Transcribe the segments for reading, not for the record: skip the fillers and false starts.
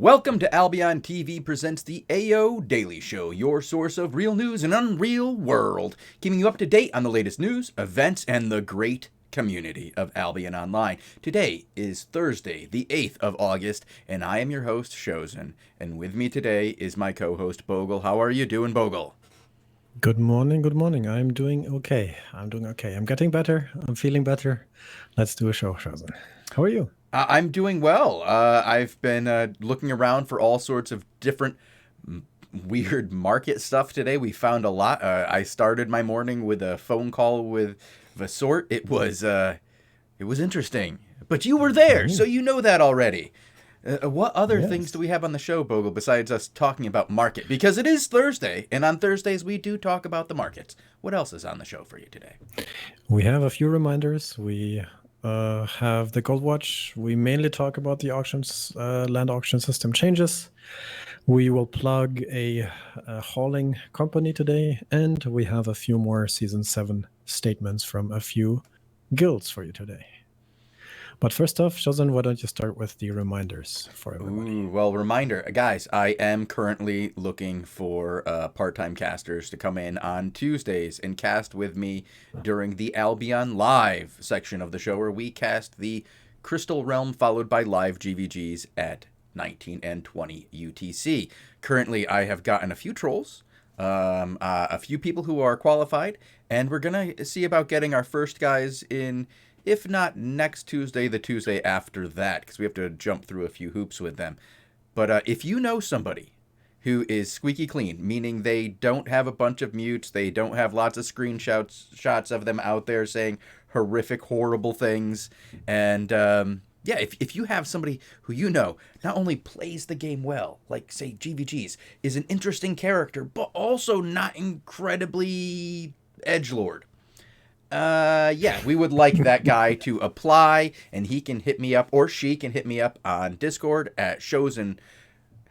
Welcome to Albion TV presents the AO Daily Show, your source of real news in an unreal world, keeping you up to date on the latest news, events, and the great community of Albion Online. Today is Thursday, the 8th of August, and I am your host, Shozen. And with me today is my co-host, Bogul. How are you doing, Bogul? Good morning. I'm doing okay. I'm getting better. I'm feeling better. Let's do a show, Shozen. How are you? I'm doing well. I've been looking around for all sorts of different weird market stuff today. We found a lot. I started my morning with a phone call with Vasort. It was interesting. But you were there, so you know that already. What other things do we have on the show, Bogle, besides us talking about market? Because it is Thursday, and on Thursdays we do talk about the markets. What else is on the show for you today? We have a few reminders. We have the Gold Watch. We mainly talk about the auctions, land auction system changes. We will plug a hauling company today, and we have a few more Season 7 statements from a few guilds for you today. But first off, Shozen, why don't you start with the reminders for everybody? Well, reminder, guys, I am currently looking for part-time casters to come in on Tuesdays and cast with me during the Albion Live section of the show, where we cast the Crystal Realm followed by live GVGs at 19 and 20 UTC. Currently, I have gotten a few trolls, a few people who are qualified, and we're going to see about getting our first guys in, if not next Tuesday, the Tuesday after that, because we have to jump through a few hoops with them. But if you know somebody who is squeaky clean, meaning they don't have a bunch of mutes, they don't have lots of screenshots of them out there saying horrific, horrible things, and if you have somebody who you know not only plays the game well, like, say, GVGs, is an interesting character, but also not incredibly edgelord, we would like that guy to apply, and he can hit me up, or she can hit me up on Discord at Shozen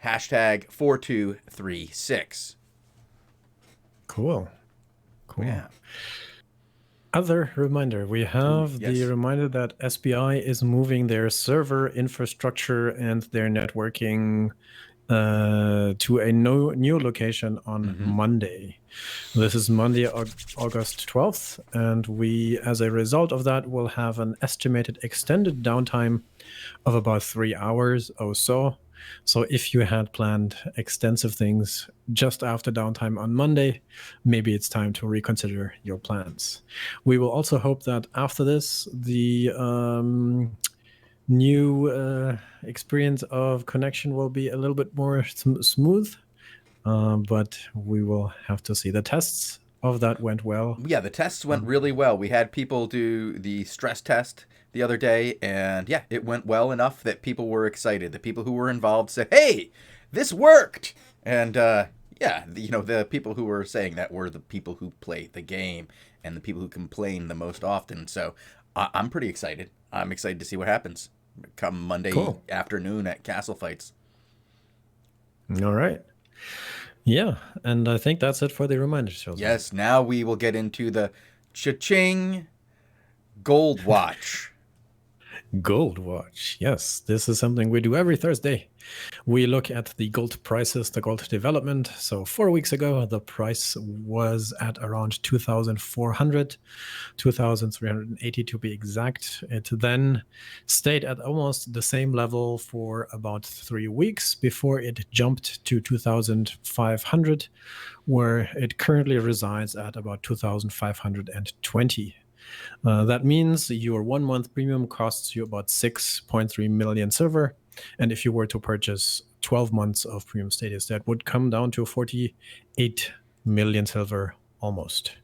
#4236. Cool. Yeah. Other reminder, we have the reminder that SBI is moving their server infrastructure and their networking to a new location on Monday. This is Monday, August 12th, and we, as a result of that, will have an estimated extended downtime of about 3 hours or so. So if you had planned extensive things just after downtime on Monday, maybe it's time to reconsider your plans. We will also hope that after this, the new experience of connection will be a little bit more smooth, but we will have to see. The tests of that went well. Yeah, the tests went really well. We had people do the stress test the other day, and it went well enough that people were excited. The people who were involved said, "Hey, this worked!" And the people who were saying that were the people who play the game and the people who complain the most often. So I'm pretty excited. I'm excited to see what happens come Monday afternoon at Castle Fights. All right. Yeah, and I think that's it for the reminders. Yes, now we will get into the cha-ching Gold Watch. Gold Watch. Yes, this is something we do every Thursday. We look at the gold prices, the gold development. So 4 weeks ago, the price was at around 2,400, 2,380 to be exact. It then stayed at almost the same level for about 3 weeks before it jumped to 2,500, where it currently resides at about 2,520. That means your 1 month premium costs you about 6.3 million silver. And if you were to purchase 12 months of premium status, that would come down to 48 million silver almost.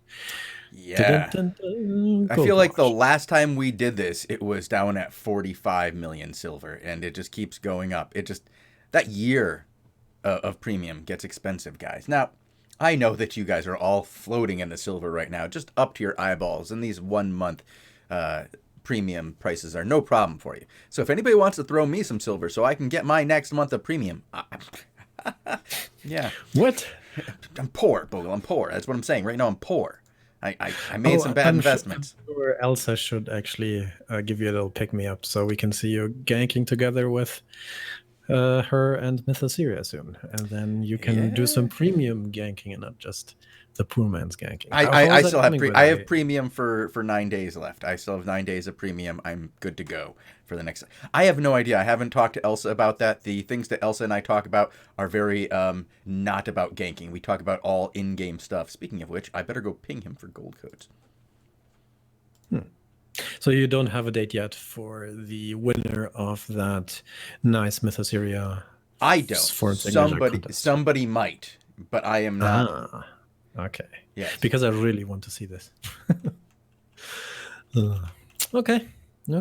Yeah. I feel like the last time we did this, it was down at 45 million silver, and it just keeps going up. That year of premium gets expensive, guys. Now, I know that you guys are all floating in the silver right now, just up to your eyeballs, and these 1 month premium prices are no problem for you. So if anybody wants to throw me some silver so I can get my next month of premium, yeah. What? I'm poor, Bogle. I'm poor. That's what I'm saying. Right now I'm poor. I made some bad investments. I'm sure Elsa should actually give you a little pick-me-up so we can see you ganking together with her and Mythoseria soon, and then you can do some premium ganking and not just the poor man's ganking. I still have I have premium for 9 days left. I still have 9 days of premium. I'm good to go for the next. I have no idea. I haven't talked to Elsa about that. The things that Elsa and I talk about are very not about ganking. We talk about all in-game stuff. Speaking of which, I better go ping him for gold codes. So you don't have a date yet for the winner of that nice Mythoseria? I don't. Somebody might, but I am not. Okay. Yes. Because I really want to see this. Okay. Yeah.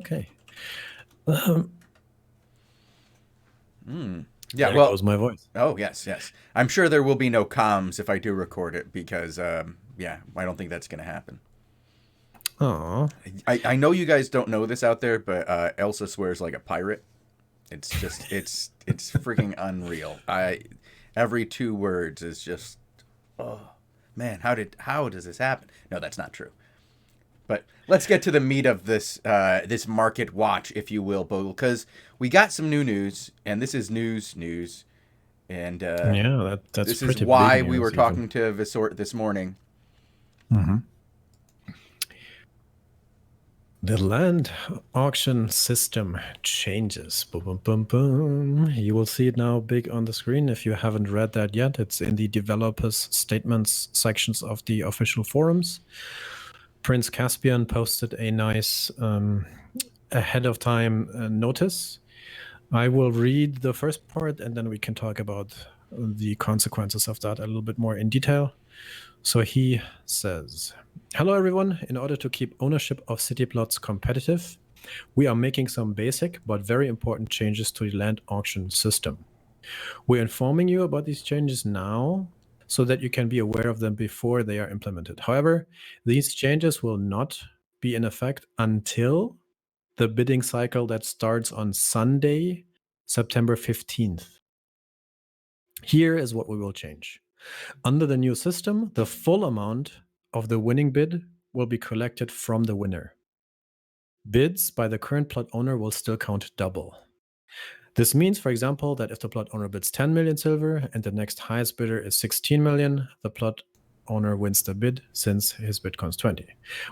There goes my voice. Oh yes. I'm sure there will be no comms if I do record it because I don't think that's going to happen. Oh. I know you guys don't know this out there, but Elsa swears like a pirate. It's just it's freaking unreal. Every 2 words is just man, how does this happen? No, that's not true. But let's get to the meat of this this market watch, if you will, Bogul, because we got some new news, and this is news, and that's this is why we were talking to Visort this morning. Mm-hmm. The land auction system changes. Boom, boom, boom, boom. You will see it now big on the screen. If you haven't read that yet, it's in the developers statements sections of the official forums. Prince Caspian posted a nice ahead of time notice. I will read the first part and then we can talk about the consequences of that a little bit more in detail. So he says, hello everyone. In order to keep ownership of city plots competitive, we are making some basic but very important changes to the land auction system. We're informing you about these changes now so that you can be aware of them before they are implemented. However, these changes will not be in effect until the bidding cycle that starts on Sunday, September 15th. Here is what we will change. Under the new system, the full amount of the winning bid will be collected from the winner. Bids by the current plot owner will still count double. This means, for example, that if the plot owner bids 10 million silver and the next highest bidder is 16 million, the plot owner wins the bid since his bid counts 20.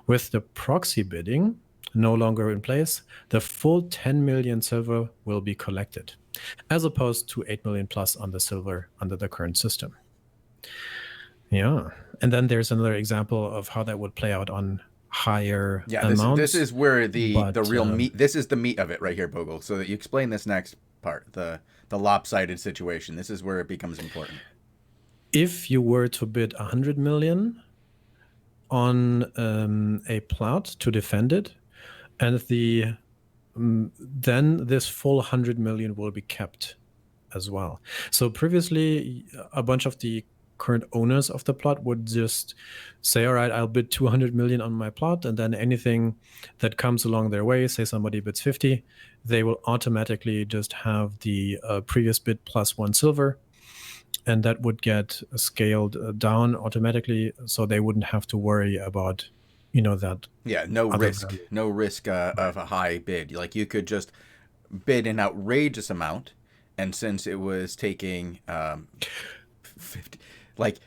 With the proxy bidding no longer in place, the full 10 million silver will be collected, as opposed to 8 million plus on the silver under the current system. Yeah. And then there's another example of how that would play out on higher amounts. This is where the real meat, this is the meat of it right here, Bogul. So that you explain this next part, the lopsided situation. This is where it becomes important. If you were to bid 100 million on a plot to defend it, and then this full 100 million will be kept as well. So previously, a bunch of the current owners of the plot would just say, all right, I'll bid 200 million on my plot, and then anything that comes along their way, say somebody bids 50, they will automatically just have the previous bid plus 1 silver, and that would get scaled down automatically, so they wouldn't have to worry about that. Yeah, no risk of a high bid. Like, you could just bid an outrageous amount, and since it was taking 50, like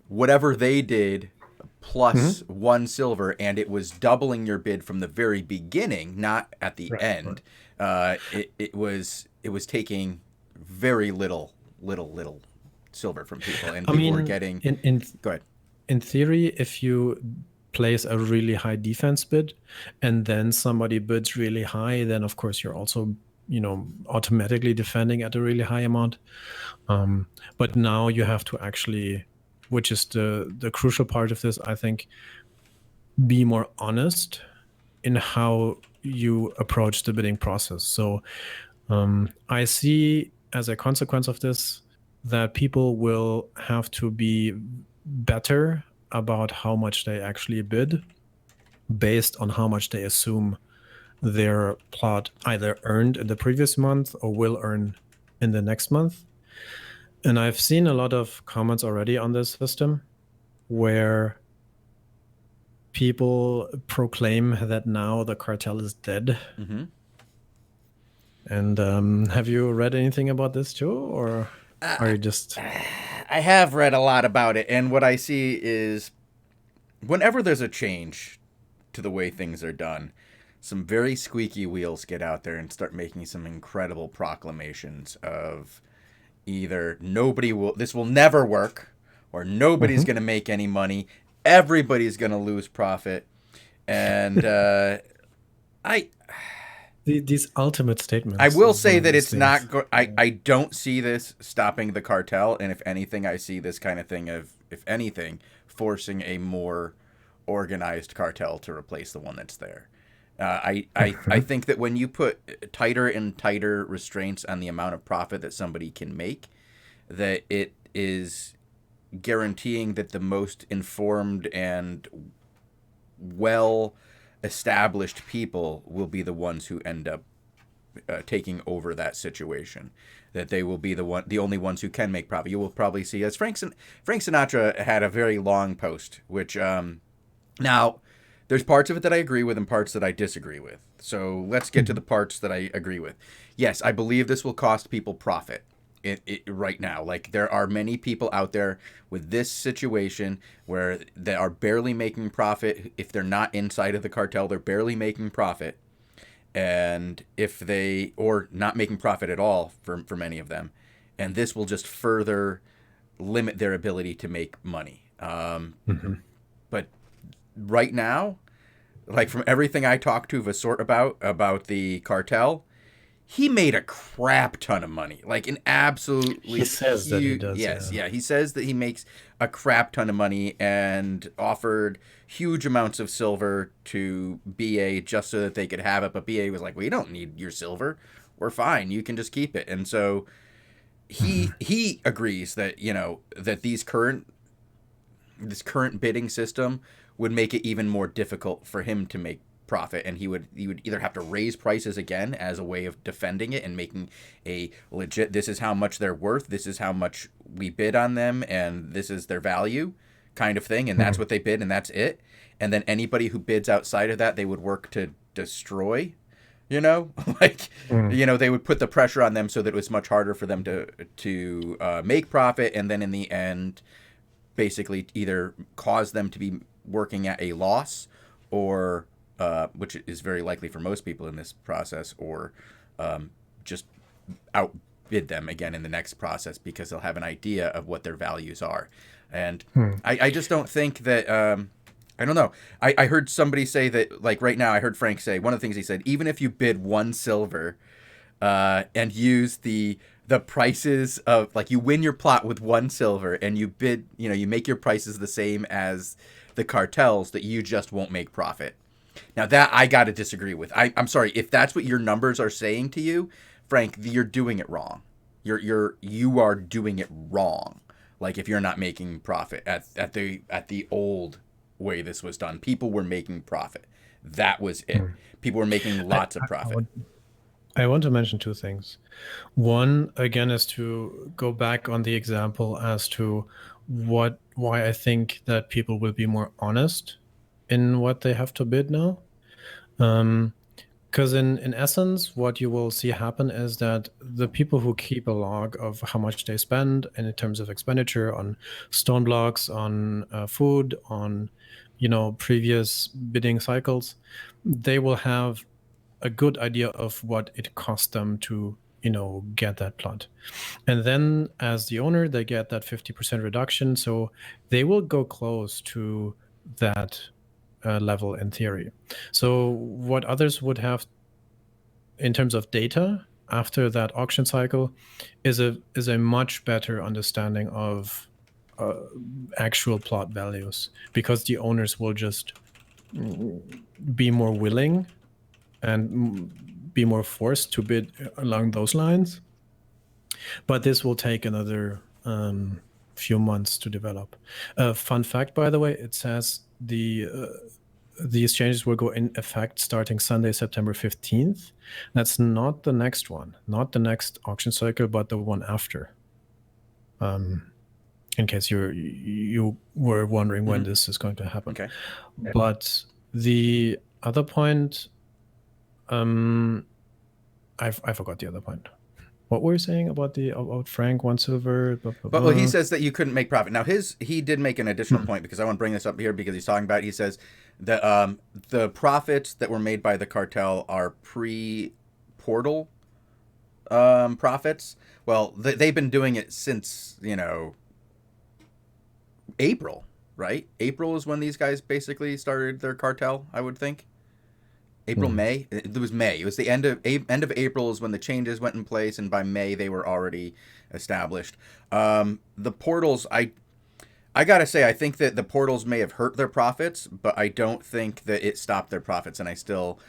whatever they did plus 1 silver, and it was doubling your bid from the very beginning, not at the end. Right. It was taking very little silver from people, and people were getting. Go ahead. In theory, if you place a really high defense bid, and then somebody bids really high, then of course you're also automatically defending at a really high amount. But now you have to actually, which is the crucial part of this, I think, be more honest in how you approach the bidding process. So I see as a consequence of this that people will have to be better about how much they actually bid based on how much they assume their plot either earned in the previous month or will earn in the next month. And I've seen a lot of comments already on this system where people proclaim that now the cartel is dead. And have you read anything about this too, or are I, you just I have read a lot about it, and what I see is whenever there's a change to the way things are done, some very squeaky wheels get out there and start making some incredible proclamations of either this will never work, or nobody's Mhm. going to make any money, everybody's going to lose profit, and I These ultimate I statements will is one say of that these it's not. things. I don't see this stopping the cartel, and if anything, I see this kind of thing of, if anything, forcing a more organized cartel to replace the one that's there. I Mhm. think that when you put tighter and tighter restraints on the amount of profit that somebody can make, that it is guaranteeing that the most informed and well established people will be the ones who end up taking over that situation. That they will be the only ones who can make profit. You will probably see, as Frank Sinatra had a very long post, which now there's parts of it that I agree with and parts that I disagree with. So let's get to the Mhm. parts that I agree with. Yes, I believe this will cost people profit. Right now, like, there are many people out there with this situation where they are barely making profit. If they're not inside of the cartel, they're barely making profit, and if they or not making profit at all for many of them, and this will just further limit their ability to make money. Mhm. But right now, like, from everything I talked to Vasort about the cartel, he made a crap ton of money, like an He absolutely says that he huge. does, Yes, yeah. yeah, he says that he makes a crap ton of money and offered huge amounts of silver to BA just so that they could have it, but BA was like, we don't need your silver, we're fine, you can just keep it. And so Mhm. he agrees that, that this current bidding system would make it even more difficult for him to make profit, and he would either have to raise prices again as a way of defending it and making a legit, this is how much they're worth, this is how much we bid on them, and this is their value kind of thing, and that's Mhm. what they bid, and that's it. And then anybody who bids outside of that, they would work to destroy, like, Mhm. they would put the pressure on them so that it was much harder for them to make profit, and then in the end basically either cause them to be working at a loss, or which is very likely for most people in this process, or just outbid them again in the next process because they'll have an idea of what their values are. And Mhm. I just don't think that. I don't know. I heard somebody say that, like, right now, I heard Frank say one of the things he said, even if you bid one silver and use the prices of, like, you win your plot with one silver and you bid, you make your prices the same as the cartels, that you just won't make profit. Now, that I got to disagree with. I'm sorry, if that's what your numbers are saying to you, Frank, you're doing it wrong. You are doing it wrong. Like, if you're not making profit at the old way this was done, people were making profit. That was it. Mhm. People were making I, lots of I, I profit. want I want to mention two things. One, again, is to go back on the example as to why I think that people will be more honest in what they have to bid now. Because in essence, what you will see happen is that the people who keep a log of how much they spend in terms of expenditure on stone blocks, on food, on previous bidding cycles, they will have a good idea of what it cost them to get that plot. And then as the owner, they get that 50% reduction, so they will go close to that level in theory. So what others would have in terms of data after that auction cycle is a much better understanding of uh, actual plot values, because the owners will just be more willing and be more forced to bid along those lines. But this will take another few months to develop. Fun fact, by the way, it says these changes will go in effect starting Sunday, September 15th. That's not the next one, not the next auction cycle, but the one after. In case you were wondering when Mm-hmm. this is going to happen. Okay. But the other point, um, I forgot the other point. What were you saying about Frank, 1 silver? Blah, blah, But well, he blah. says that you couldn't make profit. Now he did make an additional point, because I want to bring this up here because he's talking about it. He says that the profits that were made by the cartel are pre-portal profits. Well, they've been doing it since, April, right? April is when these guys basically started their cartel, I would think. April, May. It was May. It was the end of April is when the changes went in place, and by May they were already established. The portals, I gotta say, I think that the portals may have hurt their profits, but I don't think that it stopped their profits, and I still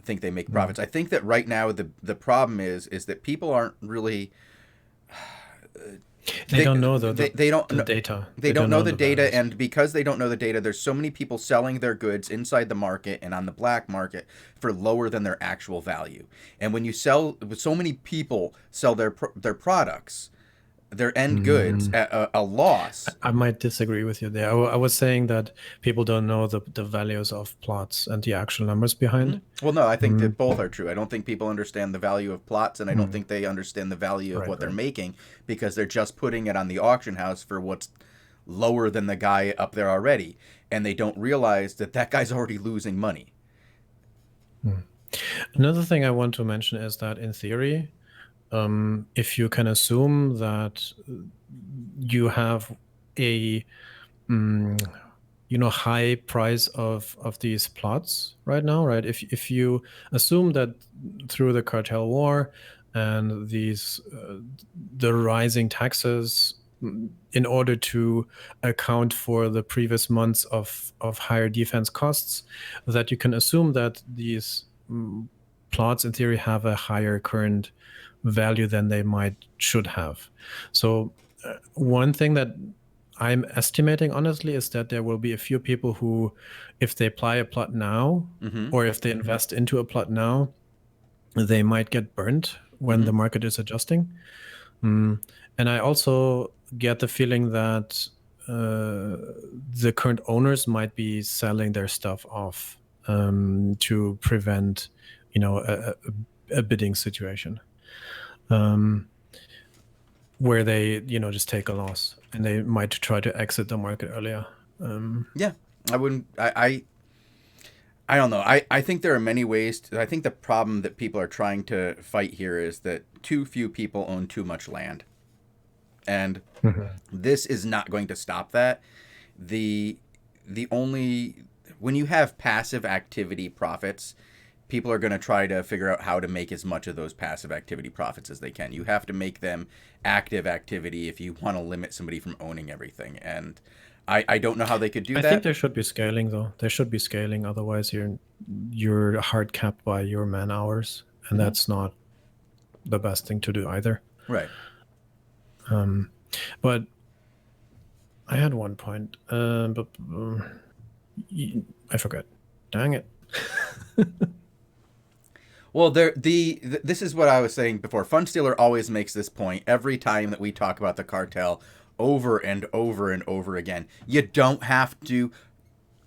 think they make profits. I think that right now the problem is that people aren't really. They don't know the data. They don't know the data, values. and because they don't know the data, there's so many people selling their goods inside the market and on the black market for lower than their actual value. And when so many people sell their products, their end goods at a loss. I might disagree with you there. I was saying that people don't know the values of plots and the actual numbers behind. Well, no, I think that both are true. I don't think people understand the value of plots, and I don't think they understand the value of what they're making, because they're just putting it on the auction house for what's lower than the guy up there already, and they don't realize that guy's already losing money. Another thing I want to mention is that in theory, if you can assume that you have a high price of these plots right now, right? If you assume that through the cartel war and the rising taxes, in order to account for the previous months of higher defense costs, that you can assume that these plots in theory have a higher current value than they should have. So one thing that I'm estimating honestly is that there will be a few people who, if they apply a plot now, or if they invest into a plot now, they might get burnt when the market is adjusting. And I also get the feeling that the current owners might be selling their stuff off to prevent a bidding situation. Where they, just take a loss, and they might try to exit the market earlier. Yeah, I wouldn't. I don't know. I think there are many ways. I think the problem that people are trying to fight here is that too few people own too much land, and this is not going to stop that. The only, when you have passive activity profits, people are going to try to figure out how to make as much of those passive activity profits as they can. You have to make them active activity if you want to limit somebody from owning everything. And I don't know how they could do that. I think there should be scaling, though. There should be scaling. Otherwise, you're hard capped by your man hours, and that's not the best thing to do either. Right. But I had one point, but I forgot. Dang it. Well, this is what I was saying before. Funstealer always makes this point every time that we talk about the cartel, over and over and over again. You don't have to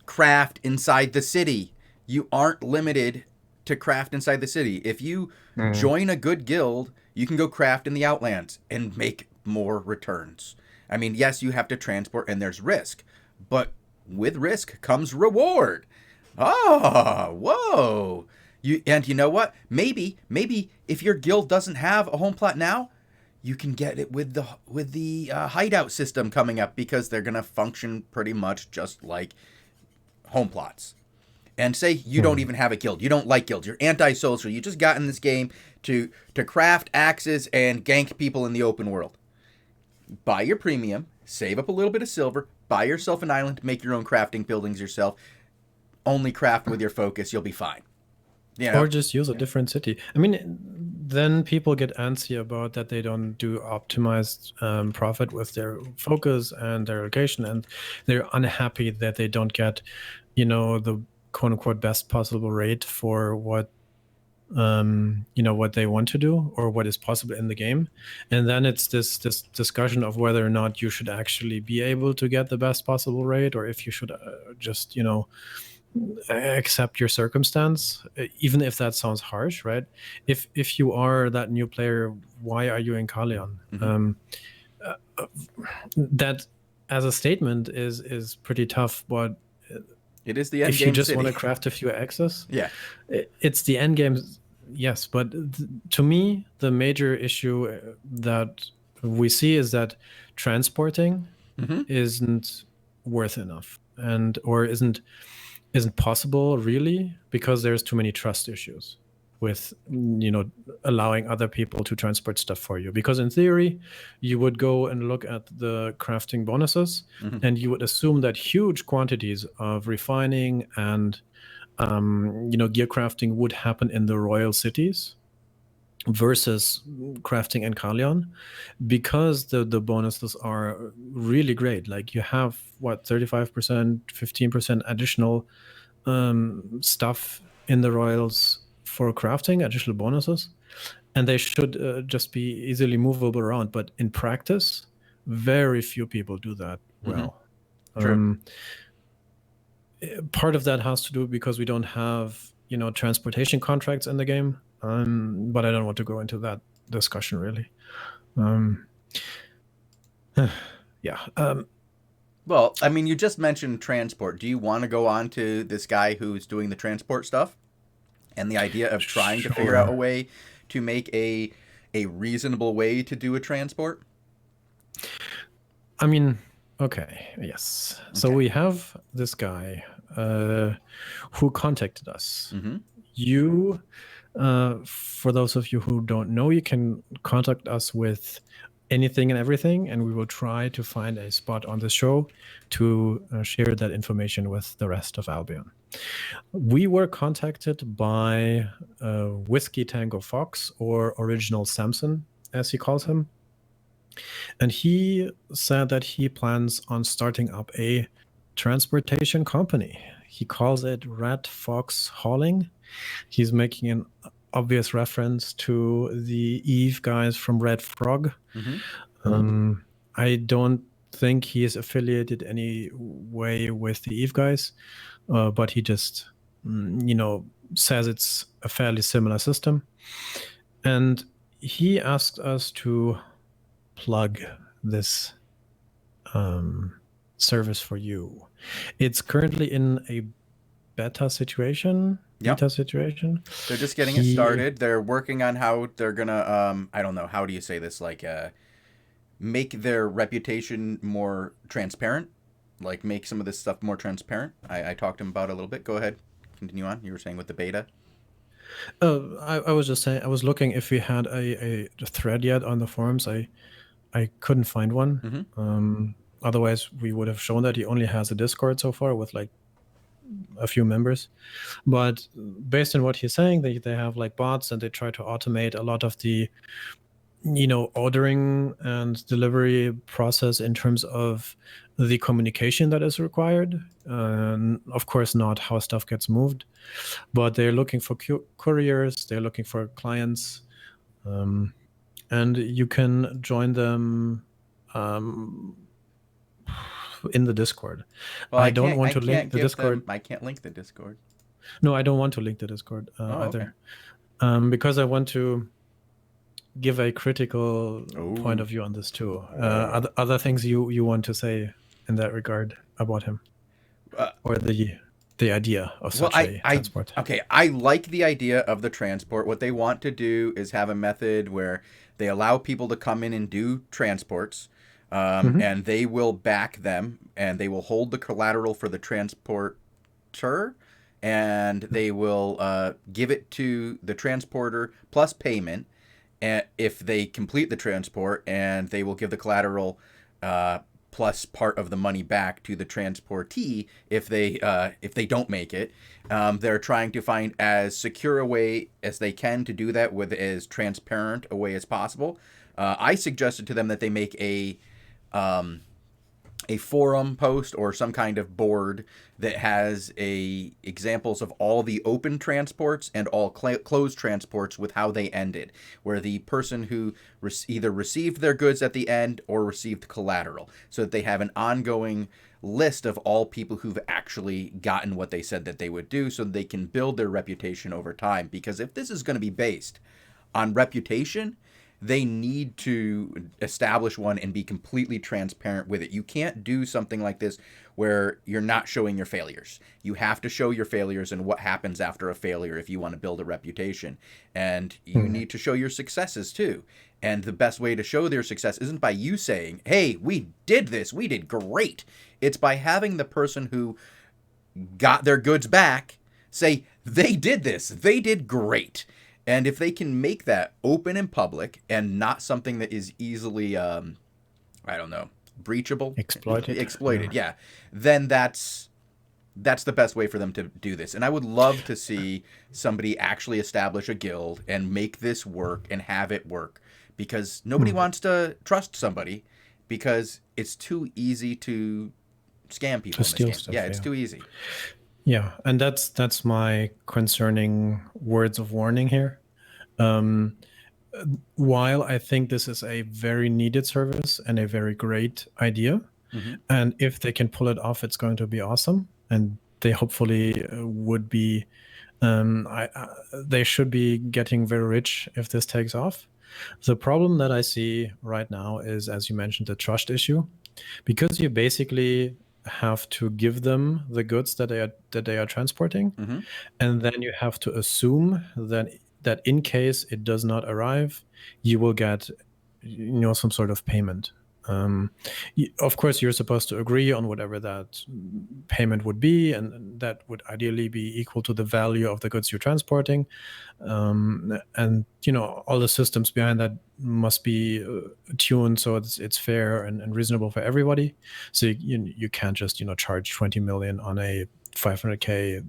craft inside the city. You aren't limited to craft inside the city. If you join a good guild, you can go craft in the Outlands and make more returns. I mean, yes, you have to transport and there's risk, but with risk comes reward. Oh, whoa. You know what? Maybe if your guild doesn't have a home plot now, you can get it with the hideout system coming up, because they're gonna function pretty much just like home plots. And say you don't even have a guild, you don't like guilds, you're anti-social, you just got in this game to craft axes and gank people in the open world. Buy your premium, save up a little bit of silver, buy yourself an island, make your own crafting buildings yourself. Only craft with your focus, you'll be fine. Or just use a different city. I mean, then people get antsy about that they don't do optimized profit with their focus and their location, and they're unhappy that they don't get, the quote unquote best possible rate for what what they want to do or what is possible in the game. And then it's this discussion of whether or not you should actually be able to get the best possible rate, or if you should just accept your circumstance, even if that sounds harsh, right? If you are that new player, why are you in Kalion? That as a statement is pretty tough, but It is the end if you game just city. want to craft a few axes, Yeah. it's the end game. Yes, but to me, the major issue that we see is that transporting isn't worth enough, or isn't possible really, because there's too many trust issues with allowing other people to transport stuff for you. Because in theory, you would go and look at the crafting bonuses, and you would assume that huge quantities of refining and gear crafting would happen in the royal cities versus crafting in Kalion, because the bonuses are really great. Like you have 35%, 15% additional stuff in the royals for crafting, additional bonuses, and they should just be easily movable around. But in practice, very few people do that well. True. Part of that has to do because we don't have transportation contracts in the game, but I don't want to go into that discussion really. Yeah. Well, I mean, you just mentioned transport. Do you want to go on to this guy who's doing the transport stuff and the idea of trying to figure out a way to make a reasonable way to do a transport? I mean, okay, yes. Okay. So we have this guy who contacted us. You, for those of you who don't know, you can contact us with anything and everything, and we will try to find a spot on the show to share that information with the rest of Albion. We were contacted by Whiskey Tango Fox, or Original Samson, as he calls him. And he said that he plans on starting up a transportation company. He calls it Red Fox Hauling. He's making an obvious reference to the Eve guys from Red Frog. I don't think he is affiliated any way with the Eve guys, but he just, says it's a fairly similar system. And he asked us to plug this service for you. It's currently in a beta situation. Yep. They're just getting it started. They're working on how they're gonna I don't know, how do you say this, like make their reputation more transparent, like make some of this stuff more transparent. I talked to him about it a little bit. Go ahead, continue on. You were saying with the beta. I was just saying, I was looking if we had a thread yet on the forums. I couldn't find one. Otherwise, we would have shown that. He only has a Discord so far with like a few members. But based on what he's saying, they have like bots, and they try to automate a lot of the ordering and delivery process in terms of the communication that is required. Of course, not how stuff gets moved, but they're looking for couriers, they're looking for clients, and you can join them in the Discord. Well, I don't want to link the Discord. I can't link the Discord. No, I don't want to link the Discord either, because I want to give a critical point of view on this too. Other things you want to say in that regard about him, or the idea of such a transport? Okay, I like the idea of the transport. What they want to do is have a method where they allow people to come in and do transports, and they will back them, and they will hold the collateral for the transporter, and they will give it to the transporter plus payment if they complete the transport, and they will give the collateral plus part of the money back to the transportee if they don't make it. They're trying to find as secure a way as they can to do that with as transparent a way as possible. I suggested to them that they make a a forum post or some kind of board that has examples of all the open transports and all closed transports with how they ended, where the person who either received their goods at the end or received collateral, so that they have an ongoing list of all people who've actually gotten what they said that they would do, so they can build their reputation over time. Because if this is going to be based on reputation, they need to establish one and be completely transparent with it. You can't do something like this where you're not showing your failures. You have to show your failures and what happens after a failure if you want to build a reputation. And you need to show your successes too. And the best way to show their success isn't by you saying, hey, we did this, we did great. It's by having the person who got their goods back say, they did this, they did great. And if they can make that open and public and not something that is easily, breachable, exploited, yeah, then that's the best way for them to do this. And I would love to see somebody actually establish a guild and make this work and have it work, because nobody wants to trust somebody because it's too easy to scam people. To steal stuff, yeah, it's too easy. Yeah, and that's my concerning words of warning here. While I think this is a very needed service and a very great idea, and if they can pull it off, it's going to be awesome. And they hopefully would be, they should be getting very rich if this takes off. The problem that I see right now is, as you mentioned, the trust issue, because you basically have to give them the goods that they are transporting, and then you have to assume that in case it does not arrive, you will get some sort of payment. Of course, you're supposed to agree on whatever that payment would be, and that would ideally be equal to the value of the goods you're transporting. And all the systems behind that must be tuned so it's fair and reasonable for everybody. So you can't just charge 20 million on a 500K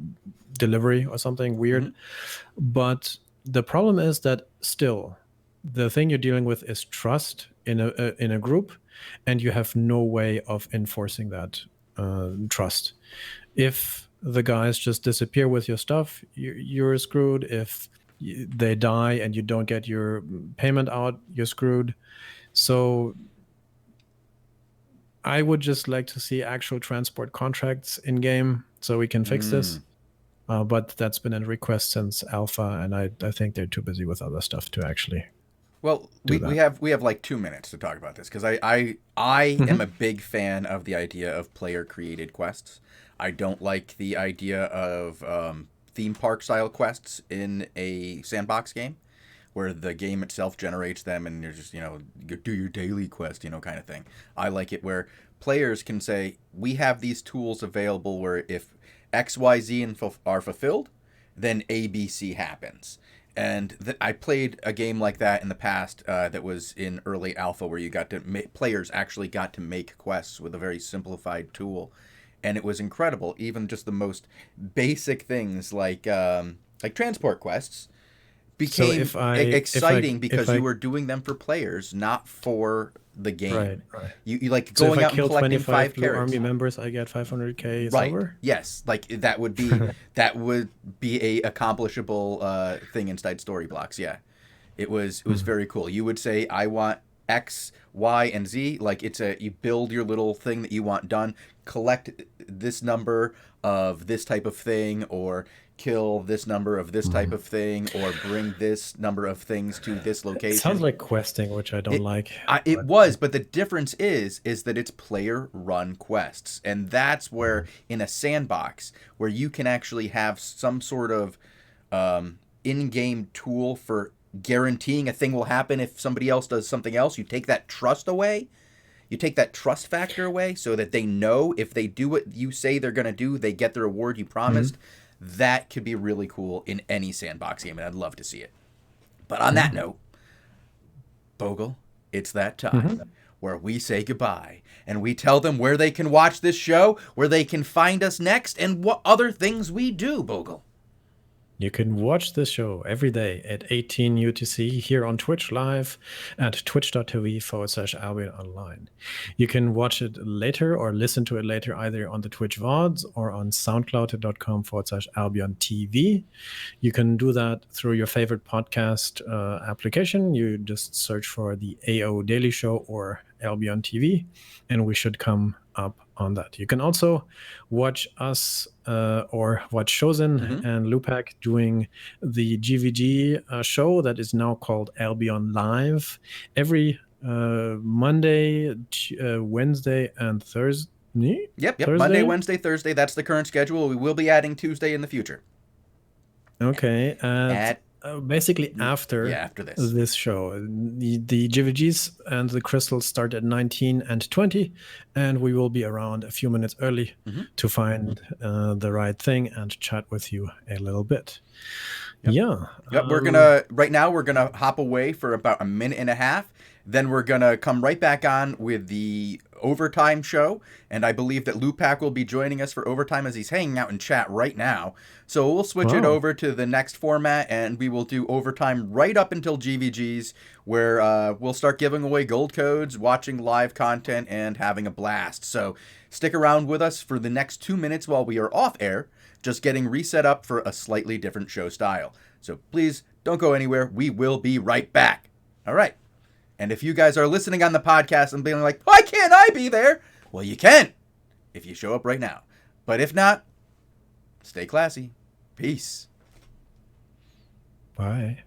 delivery or something weird. But the problem is that still the thing you're dealing with is trust in a group, and you have no way of enforcing that trust. If the guys just disappear with your stuff, you're screwed. If they die and you don't get your payment out, you're screwed. So I would just like to see actual transport contracts in game so we can fix this. But that's been a request since alpha, and I think they're too busy with other stuff to actually. Well, we have like 2 minutes to talk about this, because I am a big fan of the idea of player created quests. I don't like the idea of theme park style quests in a sandbox game, where the game itself generates them and you're just do your daily quest kind of thing. I like it where players can say, we have these tools available where if X, Y, Z are fulfilled, then A, B, C happens. And I played a game like that in the past that was in early alpha, where you got to players actually got to make quests with a very simplified tool, and it was incredible. Even just the most basic things like transport quests became exciting because you were doing them for players, not for the game. Right. You like so going out and collecting 5 carrots. Army members, I get 500K right. silver. Yes, like that would be a accomplishable thing inside story blocks. Yeah, it was very cool. You would say, I want X, Y, and Z. Like you build your little thing that you want done. Collect this number of this type of thing, or kill this number of this type of thing, or bring this number of things to this location. It sounds like questing, which I don't like. It was, but the difference is that it's player-run quests, and that's where in a sandbox where you can actually have some sort of in-game tool for guaranteeing a thing will happen if somebody else does something else. You take that trust away. You take that trust factor away, so that they know if they do what you say they're going to do, they get the reward you promised. That could be really cool in any sandbox game, and I'd love to see it. But on that note, Bogul, it's that time where we say goodbye, and we tell them where they can watch this show, where they can find us next, and what other things we do, Bogul. You can watch this show every day at 18 UTC here on Twitch live at twitch.tv/Albion Online. You can watch it later or listen to it later either on the Twitch VODs or on soundcloud.com/AlbionTV. You can do that through your favorite podcast application. You just search for the AO Daily Show or Albion TV, and we should come up on that. You can also watch us or watch Shozen and Lupak doing the GVG show that is now called Albion Live every Monday, Wednesday, and Thursday. Yep. Thursday? Monday, Wednesday, Thursday. That's the current schedule. We will be adding Tuesday in the future. Okay. Basically after this show. The GVGs and the crystals start at 19 and 20, and we will be around a few minutes early to find the right thing and chat with you a little bit. Yep. We're gonna hop away for about a minute and a half. Then we're gonna come right back on with the overtime show, and I believe that Lupak will be joining us for overtime as he's hanging out in chat right now. So we'll switch it over to the next format, and we will do overtime right up until GVGs, where we'll start giving away gold codes, watching live content, and having a blast. So stick around with us for the next 2 minutes while we are off air, just getting reset up for a slightly different show style. So please don't go anywhere. We will be right back. All right. And if you guys are listening on the podcast and being like, why can't I be there? Well, you can if you show up right now. But if not, stay classy. Peace. Bye.